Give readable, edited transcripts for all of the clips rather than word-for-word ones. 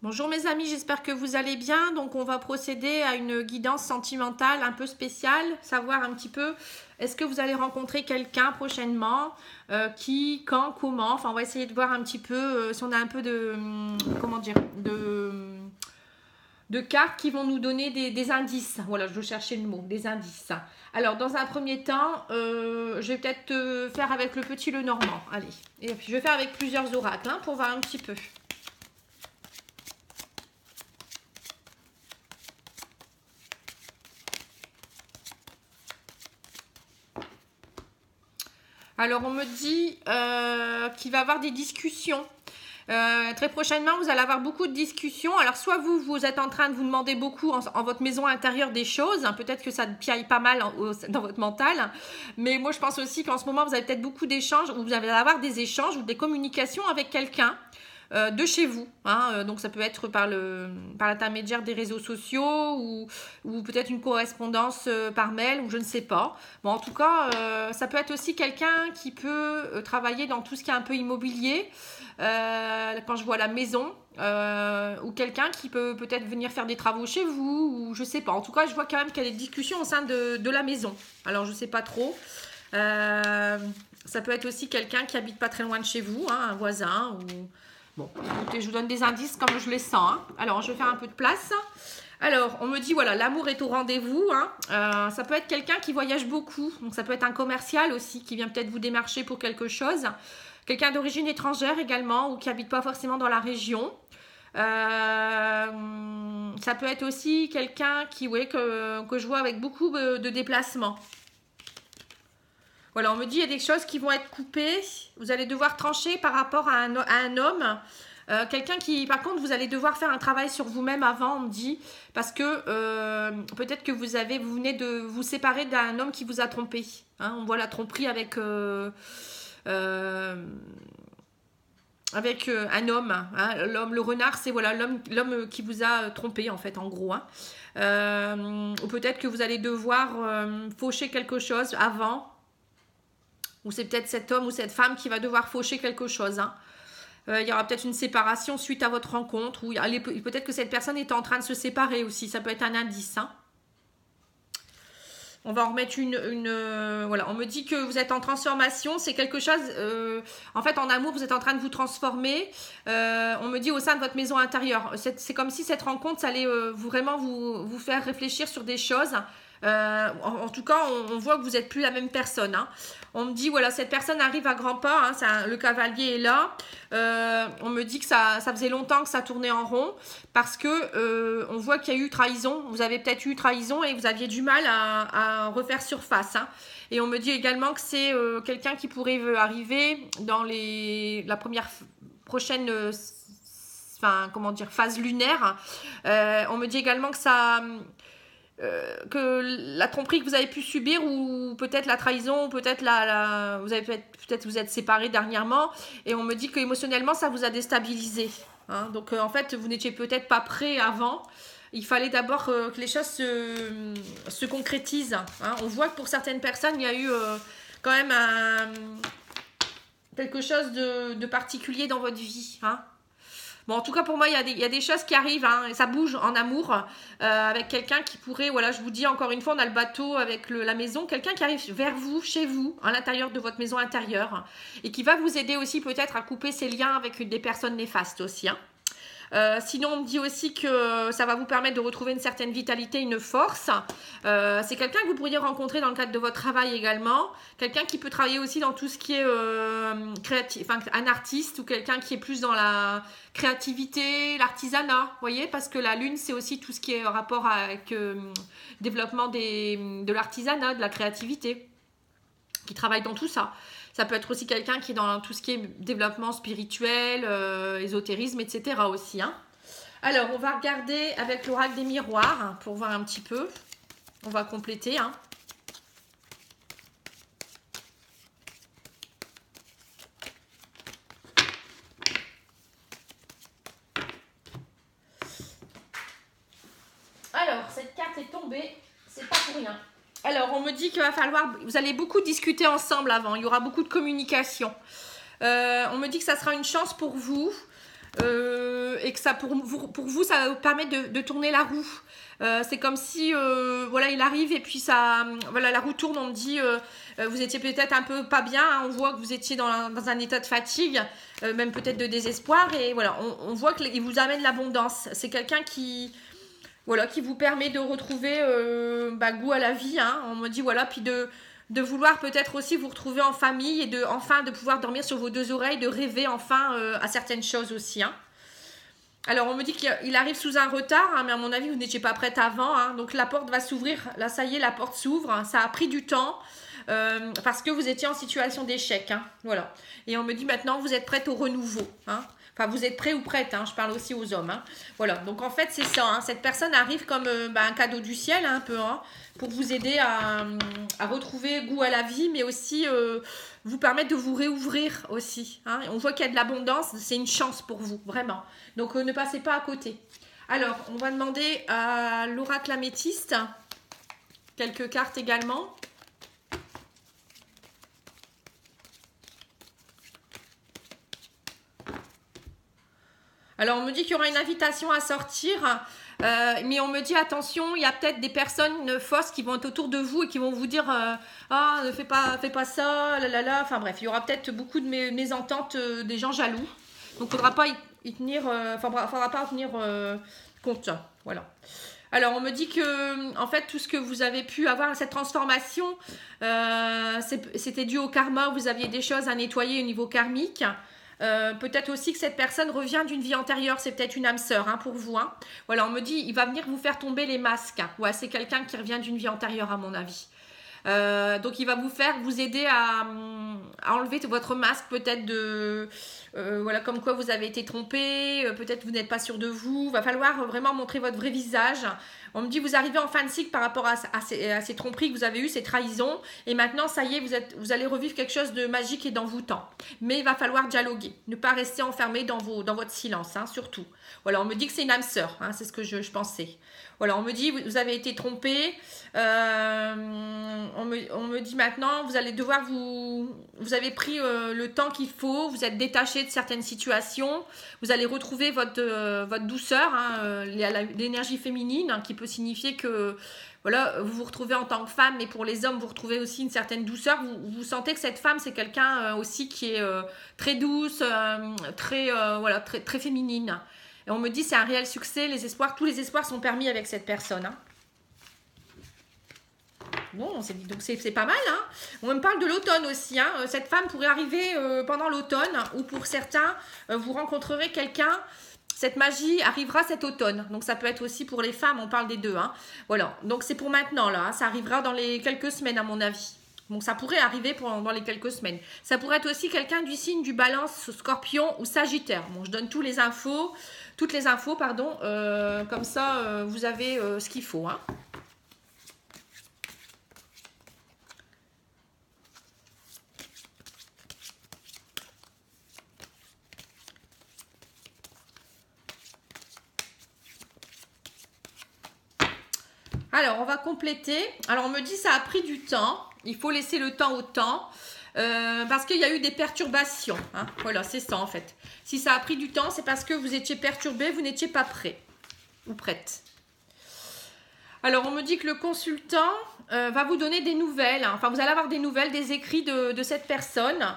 Bonjour mes amis, j'espère que vous allez bien. Donc on va procéder à une guidance sentimentale un peu spéciale, savoir un petit peu est-ce que vous allez rencontrer quelqu'un prochainement, qui, quand, comment. Enfin on va essayer de voir un petit peu si on a un peu de, comment dire, de cartes qui vont nous donner des indices. Voilà, je veux chercher le mot, des indices. Alors dans un premier temps, je vais peut-être faire avec le petit Lenormand. Allez, et puis je vais faire avec plusieurs oracles pour voir un petit peu. Alors, on me dit qu'il va y avoir des discussions. Très prochainement, vous allez avoir beaucoup de discussions. Alors, soit vous êtes en train de vous demander beaucoup en votre maison intérieure des choses. Peut-être que ça piaille pas mal dans votre mental. Mais moi, je pense aussi qu'en ce moment, vous avez peut-être beaucoup d'échanges. Ou vous allez avoir des échanges ou des communications avec quelqu'un. De chez vous, donc ça peut être par l'intermédiaire des réseaux sociaux ou peut-être une correspondance par mail ou je ne sais pas. Bon, en tout cas, ça peut être aussi quelqu'un qui peut travailler dans tout ce qui est un peu immobilier, quand je vois la maison, ou quelqu'un qui peut peut-être venir faire des travaux chez vous, ou je sais pas. En tout cas, je vois quand même qu'il y a des discussions au sein de la maison. Alors, je sais pas trop. Ça peut être aussi quelqu'un qui habite pas très loin de chez vous, un voisin ou... Bon, écoutez, je vous donne des indices comme je les sens. Alors, je vais faire un peu de place. Alors, on me dit, voilà, l'amour est au rendez-vous. Ça peut être quelqu'un qui voyage beaucoup. Donc, ça peut être un commercial aussi qui vient peut-être vous démarcher pour quelque chose. Quelqu'un d'origine étrangère également ou qui habite pas forcément dans la région. Ça peut être aussi quelqu'un qui, que je vois avec beaucoup de déplacements. Voilà, on me dit qu'il y a des choses qui vont être coupées. Vous allez devoir trancher par rapport à un homme. Quelqu'un qui, par contre, vous allez devoir faire un travail sur vous-même avant, on me dit. Parce que peut-être que vous venez de vous séparer d'un homme qui vous a trompé. On voit la tromperie avec un homme. L'homme, le renard, c'est voilà, l'homme qui vous a trompé, en fait, en gros. Ou peut-être que vous allez devoir faucher quelque chose avant. Ou c'est peut-être cet homme ou cette femme qui va devoir faucher quelque chose. Il y aura peut-être une séparation suite à votre rencontre. Ou peut-être que cette personne est en train de se séparer aussi. Ça peut être un indice. On va en remettre voilà, on me dit que vous êtes en transformation. C'est quelque chose... en fait, en amour, vous êtes en train de vous transformer. On me dit au sein de votre maison intérieure. C'est comme si cette rencontre, ça allait vraiment vous faire réfléchir sur des choses. En tout cas, on voit que vous n'êtes plus la même personne. On me dit, voilà, cette personne arrive à grands pas. Le cavalier est là. On me dit que ça faisait longtemps que ça tournait en rond parce que on voit qu'il y a eu trahison. Vous avez peut-être eu trahison et vous aviez du mal à refaire surface. Et on me dit également que c'est quelqu'un qui pourrait arriver dans la prochaine phase lunaire. On me dit également que ça... que la tromperie que vous avez pu subir ou peut-être la trahison ou peut-être peut-être vous êtes séparés dernièrement et on me dit que émotionnellement ça vous a déstabilisé. Donc en fait vous n'étiez peut-être pas prêt avant. Il fallait d'abord que les choses se concrétisent. On voit que pour certaines personnes il y a eu quand même quelque chose de particulier dans votre vie. Bon, en tout cas, pour moi, il y a des choses qui arrivent, et ça bouge en amour, avec quelqu'un qui pourrait, voilà, je vous dis encore une fois, on a le bateau avec la maison, quelqu'un qui arrive vers vous, chez vous, à l'intérieur de votre maison intérieure, et qui va vous aider aussi peut-être à couper ses liens avec des personnes néfastes aussi. Sinon, on me dit aussi que ça va vous permettre de retrouver une certaine vitalité, une force. C'est quelqu'un que vous pourriez rencontrer dans le cadre de votre travail également. Quelqu'un qui peut travailler aussi dans tout ce qui est créatif, un artiste ou quelqu'un qui est plus dans la créativité, l'artisanat, vous voyez, parce que la lune, c'est aussi tout ce qui est en rapport avec développement de l'artisanat, de la créativité, qui travaille dans tout ça. Ça peut être aussi quelqu'un qui est dans tout ce qui est développement spirituel, ésotérisme, etc. aussi. Alors, on va regarder avec l'oracle des miroirs pour voir un petit peu. On va compléter. Alors, cette carte est tombée. C'est pas pour rien. Alors, on me dit qu'il va falloir... Vous allez beaucoup discuter ensemble avant. Il y aura beaucoup de communication. On me dit que ça sera une chance pour vous. et que ça pour vous, ça va vous permettre de tourner la roue. C'est comme si voilà, il arrive et puis ça, voilà, la roue tourne. On me dit vous étiez peut-être un peu pas bien, hein, on voit que vous étiez dans un état de fatigue, même peut-être de désespoir, et voilà, on voit qu'il vous amène l'abondance. C'est quelqu'un qui, voilà, qui vous permet de retrouver goût à la vie, hein. On me dit voilà, puis de vouloir peut-être aussi vous retrouver en famille et enfin de pouvoir dormir sur vos deux oreilles, de rêver enfin à certaines choses aussi, hein. Alors, on me dit qu'il arrive sous un retard, hein, mais à mon avis, vous n'étiez pas prête avant, hein. Donc, la porte va s'ouvrir. Là, ça y est, la porte s'ouvre, hein. Ça a pris du temps parce que vous étiez en situation d'échec, hein. Voilà. Et on me dit maintenant, vous êtes prête au renouveau, hein. Enfin, vous êtes prêt ou prête, hein. Je parle aussi aux hommes, hein. Voilà. Donc, en fait, c'est ça, hein. Cette personne arrive comme un cadeau du ciel, hein, un peu, hein, pour vous aider à retrouver goût à la vie, mais aussi vous permettre de vous réouvrir aussi, hein. On voit qu'il y a de l'abondance, c'est une chance pour vous, vraiment. Donc, ne passez pas à côté. Alors, on va demander à l'oracle améthyste quelques cartes également. Alors, on me dit qu'il y aura une invitation à sortir, mais on me dit attention, il y a peut-être des personnes fausses qui vont être autour de vous et qui vont vous dire ah, ne fais pas ça, là là là. Enfin bref, il y aura peut-être beaucoup de mésententes, des gens jaloux. Donc, il ne faudra pas y tenir, faudra pas en tenir compte. Voilà. Alors, on me dit que, en fait, tout ce que vous avez pu avoir, cette transformation, c'était dû au karma. Vous aviez des choses à nettoyer au niveau karmique. Peut-être aussi que cette personne revient d'une vie antérieure, c'est peut-être une âme sœur, hein, pour vous, hein. Voilà, on me dit, il va venir vous faire tomber les masques. Ouais, c'est quelqu'un qui revient d'une vie antérieure, à mon avis. Donc il va vous aider à enlever votre masque, peut-être voilà, comme quoi vous avez été trompé, peut-être vous n'êtes pas sûr de vous. Va falloir vraiment montrer votre vrai visage. On me dit vous arrivez en fin de cycle par rapport à ces tromperies que vous avez eues, ces trahisons, et maintenant ça y est, vous allez revivre quelque chose de magique et d'envoûtant. Mais il va falloir dialoguer, ne pas rester enfermé dans votre silence, hein, surtout. Voilà, on me dit que c'est une âme sœur, hein, c'est ce que je pensais. Voilà, on me dit vous avez été trompé. On me dit maintenant vous allez devoir vous avez pris le temps qu'il faut, vous êtes détaché de certaines situations, vous allez retrouver votre douceur, hein, l'énergie féminine, hein, qui peut signifier que voilà, vous vous retrouvez en tant que femme, mais pour les hommes vous retrouvez aussi une certaine douceur. Vous sentez que cette femme c'est quelqu'un aussi qui est très douce, voilà, très féminine. Et on me dit c'est un réel succès, tous les espoirs sont permis avec cette personne, hein. Bon, donc c'est pas mal, hein. On me parle de l'automne aussi, hein. Cette femme pourrait arriver pendant l'automne, ou pour certains, vous rencontrerez quelqu'un. Cette magie arrivera cet automne. Donc ça peut être aussi pour les femmes, on parle des deux, hein. Voilà, donc c'est pour maintenant là, hein. Ça arrivera dans les quelques semaines à mon avis. Donc ça pourrait arriver dans les quelques semaines. Ça pourrait être aussi quelqu'un du signe du Balance, Scorpion ou Sagittaire. Bon, je donne toutes les infos, pardon. Comme ça, vous avez ce qu'il faut, hein. Alors, on va compléter. Alors, on me dit ça a pris du temps. Il faut laisser le temps au temps. Parce qu'il y a eu des perturbations, hein. Voilà, c'est ça en fait. Si ça a pris du temps, c'est parce que vous étiez perturbé, vous n'étiez pas prêt ou prête. Alors, on me dit que le consultant va vous donner des nouvelles, hein. Enfin, vous allez avoir des nouvelles, des écrits de cette personne.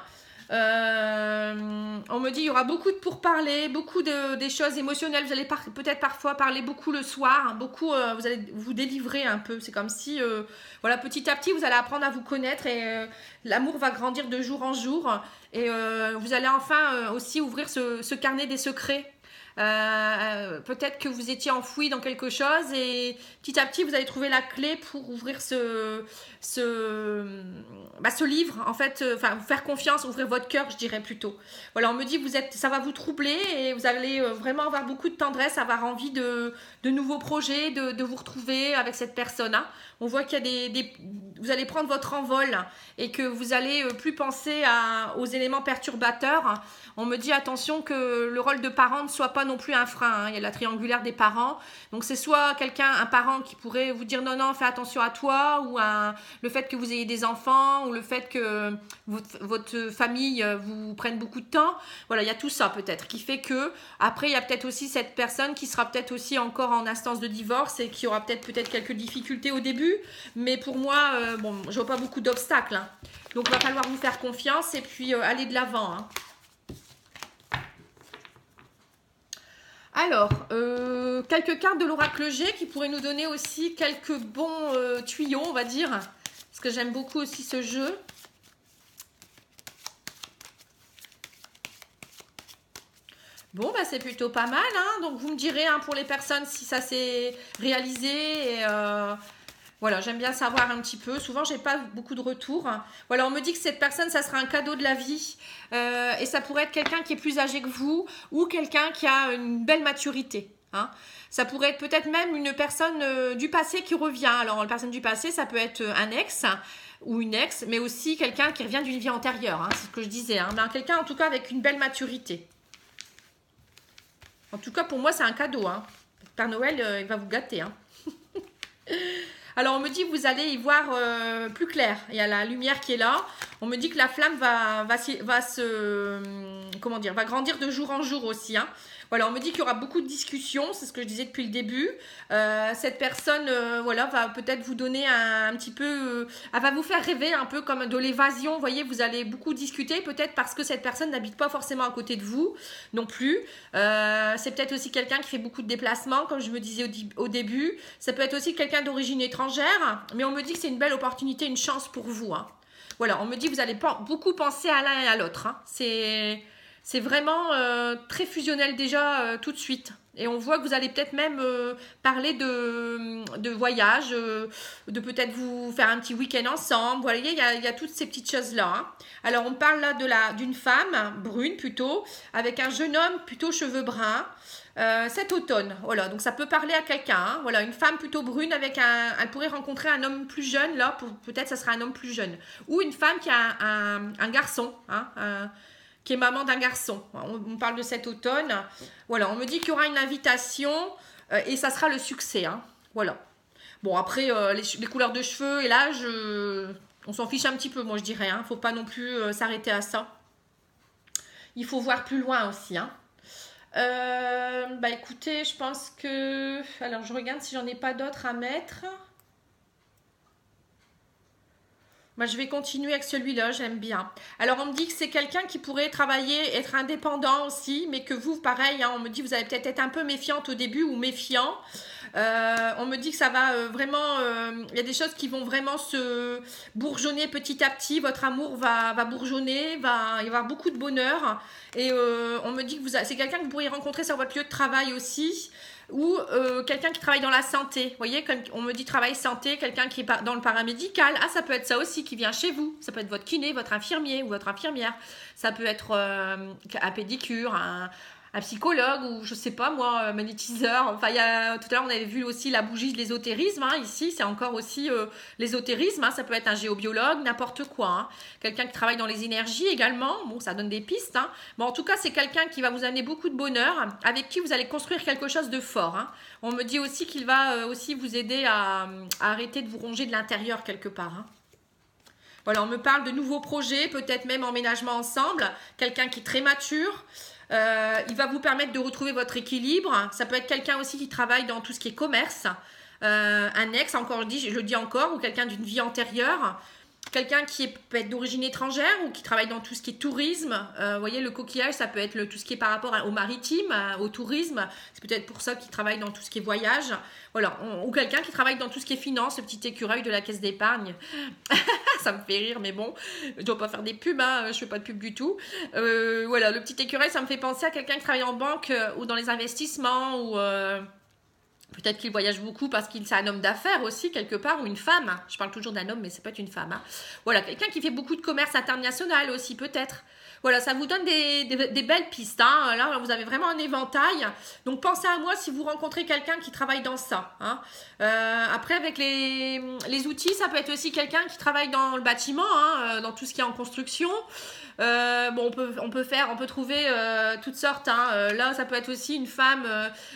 On me dit il y aura beaucoup de pourparlers, beaucoup des choses émotionnelles. Vous allez peut-être parfois parler beaucoup le soir, hein, beaucoup, vous allez vous délivrer un peu. C'est comme si, voilà, petit à petit, vous allez apprendre à vous connaître et l'amour va grandir de jour en jour. Et vous allez enfin aussi ouvrir ce carnet des secrets. Peut-être que vous étiez enfoui dans quelque chose et petit à petit vous allez trouver la clé pour ouvrir ce livre en fait, vous faire confiance, ouvrir votre cœur, je dirais plutôt. Voilà, on me dit ça va vous troubler et vous allez vraiment avoir beaucoup de tendresse, avoir envie de nouveaux projets, de vous retrouver avec cette personne, hein. On voit qu'il y a vous allez prendre votre envol et que vous allez plus penser aux éléments perturbateurs. On me dit attention que le rôle de parent ne soit pas non plus un frein, hein. Il y a la triangulaire des parents. Donc c'est soit un parent qui pourrait vous dire non, non, fais attention à toi, ou le fait que vous ayez des enfants, ou le fait que votre famille vous prenne beaucoup de temps. Voilà, il y a tout ça peut-être qui fait que, après il y a peut-être aussi cette personne qui sera peut-être aussi encore en instance de divorce et qui aura peut-être quelques difficultés au début. Mais pour moi, bon, je vois pas beaucoup d'obstacles, hein. Donc il va falloir vous faire confiance et puis aller de l'avant, hein. Alors, quelques cartes de l'oracle G qui pourraient nous donner aussi quelques bons tuyaux, on va dire. Parce que j'aime beaucoup aussi ce jeu. Bon, bah, c'est plutôt pas mal, hein. Donc vous me direz, hein, pour les personnes si ça s'est réalisé. Et, voilà, j'aime bien savoir un petit peu. Souvent, j'ai pas beaucoup de retours. Voilà, on me dit que cette personne, ça sera un cadeau de la vie. Et ça pourrait être quelqu'un qui est plus âgé que vous ou quelqu'un qui a une belle maturité, hein. Ça pourrait être peut-être même une personne du passé qui revient. Alors, la personne du passé, ça peut être un ex ou une ex, mais aussi quelqu'un qui revient d'une vie antérieure, hein. C'est ce que je disais, hein. Mais quelqu'un, en tout cas, avec une belle maturité. En tout cas, pour moi, c'est un cadeau, hein. Père Noël, il va vous gâter, hein. Alors, on me dit que vous allez y voir plus clair. Il y a la lumière qui est là. On me dit que la flamme va grandir de jour en jour aussi, hein. Voilà, on me dit qu'il y aura beaucoup de discussions. C'est ce que je disais depuis le début. Cette personne, voilà, va peut-être vous donner un petit peu... elle va vous faire rêver un peu comme de l'évasion. Vous voyez, vous allez beaucoup discuter. Peut-être parce que cette personne n'habite pas forcément à côté de vous non plus. C'est peut-être aussi quelqu'un qui fait beaucoup de déplacements, comme je me disais au début. Ça peut être aussi quelqu'un d'origine étrangère. Mais on me dit que c'est une belle opportunité, une chance pour vous, hein. Voilà, on me dit que vous allez beaucoup penser à l'un et à l'autre, hein. C'est vraiment très fusionnel déjà tout de suite. Et on voit que vous allez peut-être même parler de voyage, de peut-être vous faire un petit week-end ensemble. Vous voyez, il y a toutes ces petites choses-là, hein. Alors, on parle là d'une femme, brune plutôt, avec un jeune homme plutôt cheveux bruns. Cet automne, voilà, donc ça peut parler à quelqu'un, hein. Voilà, une femme plutôt brune avec elle pourrait rencontrer un homme plus jeune, là, peut-être ça sera un homme plus jeune. Ou une femme qui a un garçon, hein, qui est maman d'un garçon. On parle de cet automne. Voilà, on me dit qu'il y aura une invitation et ça sera le succès, hein. Voilà. Bon, après, les couleurs de cheveux et l'âge, on s'en fiche un petit peu, moi je dirais, hein. Faut pas non plus s'arrêter à ça. Il faut voir plus loin aussi, hein. Bah écoutez, je pense que... Alors, je regarde si j'en ai pas d'autres à mettre. Moi, je vais continuer avec celui-là, j'aime bien. Alors, on me dit que c'est quelqu'un qui pourrait travailler, être indépendant aussi, mais que vous, pareil, hein, on me dit que vous allez peut-être être un peu méfiante au début ou méfiant. On me dit que ça va vraiment... il y a des choses qui vont vraiment se bourgeonner petit à petit. Votre amour va bourgeonner, il va y avoir beaucoup de bonheur. Et on me dit que c'est quelqu'un que vous pourriez rencontrer sur votre lieu de travail aussi. Ou quelqu'un qui travaille dans la santé. Vous voyez, quand on me dit travail santé, quelqu'un qui est dans le paramédical. Ah, ça peut être ça aussi qui vient chez vous. Ça peut être votre kiné, votre infirmier ou votre infirmière. Ça peut être un pédicure, un psychologue ou je sais pas moi, un magnétiseur. Enfin, tout à l'heure on avait vu aussi la bougie de l'ésotérisme, hein. Ici c'est encore aussi l'ésotérisme, hein. Ça peut être un géobiologue, n'importe quoi, hein. Quelqu'un qui travaille dans les énergies également. Bon, ça donne des pistes, hein. Bon, en tout cas c'est quelqu'un qui va vous amener beaucoup de bonheur, avec qui vous allez construire quelque chose de fort, hein. On me dit aussi qu'il va aussi vous aider à arrêter de vous ronger de l'intérieur quelque part, hein. Voilà, on me parle de nouveaux projets, peut-être même emménagement ensemble. Quelqu'un qui est très mature. Il va vous permettre de retrouver votre équilibre. Ça peut être quelqu'un aussi qui travaille dans tout ce qui est commerce. Un ex, encore je le dis encore, ou quelqu'un d'une vie antérieure. Quelqu'un qui peut être d'origine étrangère ou qui travaille dans tout ce qui est tourisme. Vous voyez, le coquillage, ça peut être tout ce qui est par rapport au maritime, au tourisme. C'est peut-être pour ça qu'il travaille dans tout ce qui est voyage. Voilà. Ou quelqu'un qui travaille dans tout ce qui est finance, le petit écureuil de la caisse d'épargne. Ça me fait rire, mais bon, je ne dois pas faire des pubs, hein, je ne fais pas de pub du tout. Voilà, le petit écureuil, ça me fait penser à quelqu'un qui travaille en banque ou dans les investissements ou... peut-être qu'il voyage beaucoup parce qu'il c'est un homme d'affaires aussi, quelque part, ou une femme. Je parle toujours d'un homme, mais c'est pas une femme, hein. Voilà, quelqu'un qui fait beaucoup de commerce international aussi, peut-être. Voilà, ça vous donne des belles pistes. Hein. Là, vous avez vraiment un éventail. Donc, pensez à moi si vous rencontrez quelqu'un qui travaille dans ça. Hein. Après, avec les outils, ça peut être aussi quelqu'un qui travaille dans le bâtiment, hein, dans tout ce qui est en construction. Bon, on peut trouver toutes sortes. Hein. Là, ça peut être aussi une femme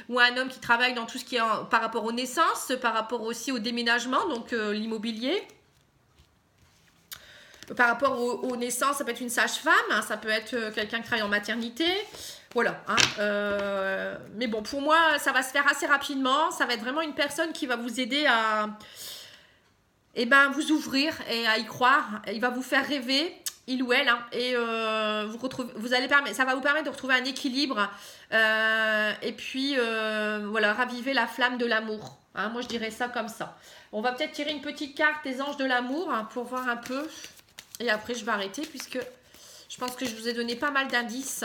ou un homme qui travaille dans tout ce qui est par rapport aux naissances, par rapport aussi au déménagement, donc l'immobilier. Par rapport aux naissances, ça peut être une sage-femme, hein, ça peut être quelqu'un qui travaille en maternité. Voilà. Hein, mais bon, pour moi, ça va se faire assez rapidement. Ça va être vraiment une personne qui va vous aider à vous ouvrir et à y croire. Il va vous faire rêver, il ou elle. Hein, et ça va vous permettre de retrouver un équilibre. Et puis, voilà, raviver la flamme de l'amour. Hein, moi, je dirais ça comme ça. On va peut-être tirer une petite carte des anges de l'amour hein, pour voir un peu. Et après, je vais arrêter puisque je pense que je vous ai donné pas mal d'indices.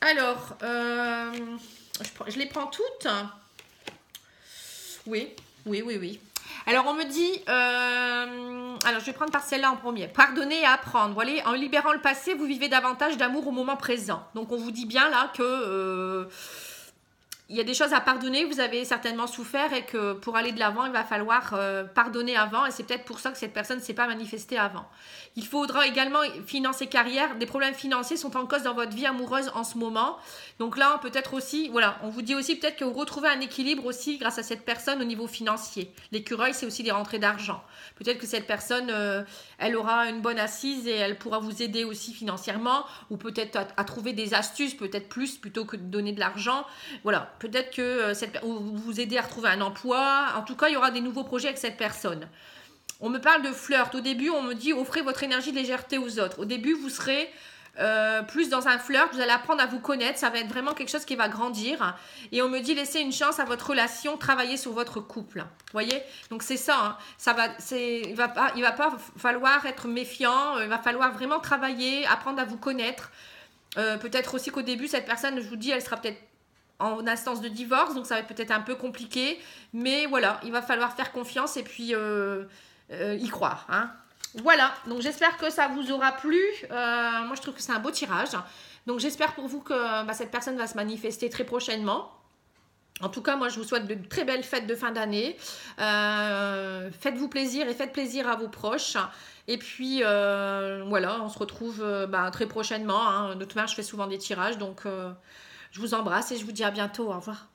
Alors, je les prends toutes. Oui. Alors, on me dit... alors, je vais prendre par celle-là en premier. Pardonner et apprendre. Voilà, en libérant le passé, vous vivez davantage d'amour au moment présent. Donc, on vous dit bien là que... il y a des choses à pardonner, vous avez certainement souffert et que pour aller de l'avant, il va falloir pardonner avant et c'est peut-être pour ça que cette personne ne s'est pas manifestée avant. Il faudra également financer carrière. Des problèmes financiers sont en cause dans votre vie amoureuse en ce moment. Donc là, peut-être aussi, voilà, on vous dit aussi peut-être que vous retrouvez un équilibre aussi grâce à cette personne au niveau financier. L'écureuil, c'est aussi des rentrées d'argent. Peut-être que cette personne, elle aura une bonne assise et elle pourra vous aider aussi financièrement ou peut-être à trouver des astuces, peut-être plus plutôt que de donner de l'argent. Voilà, peut-être que vous aider à retrouver un emploi. En tout cas, il y aura des nouveaux projets avec cette personne. On me parle de flirt. Au début, on me dit offrez votre énergie de légèreté aux autres. Au début, vous serez plus dans un flirt. Vous allez apprendre à vous connaître. Ça va être vraiment quelque chose qui va grandir. Et on me dit laissez une chance à votre relation, travaillez sur votre couple. Vous voyez? Donc c'est ça. Hein. Il va pas falloir être méfiant. Il va falloir vraiment travailler, apprendre à vous connaître. Peut-être aussi qu'au début, cette personne, je vous dis, elle sera peut-être en instance de divorce, donc ça va être peut-être un peu compliqué, mais voilà, il va falloir faire confiance et puis y croire. Hein. Voilà, donc j'espère que ça vous aura plu. Moi, je trouve que c'est un beau tirage. Donc j'espère pour vous que cette personne va se manifester très prochainement. En tout cas, moi, je vous souhaite de très belles fêtes de fin d'année. Faites-vous plaisir et faites plaisir à vos proches. Et puis, voilà, on se retrouve très prochainement. Hein. De toute manière, je fais souvent des tirages, donc... je vous embrasse et je vous dis à bientôt. Au revoir.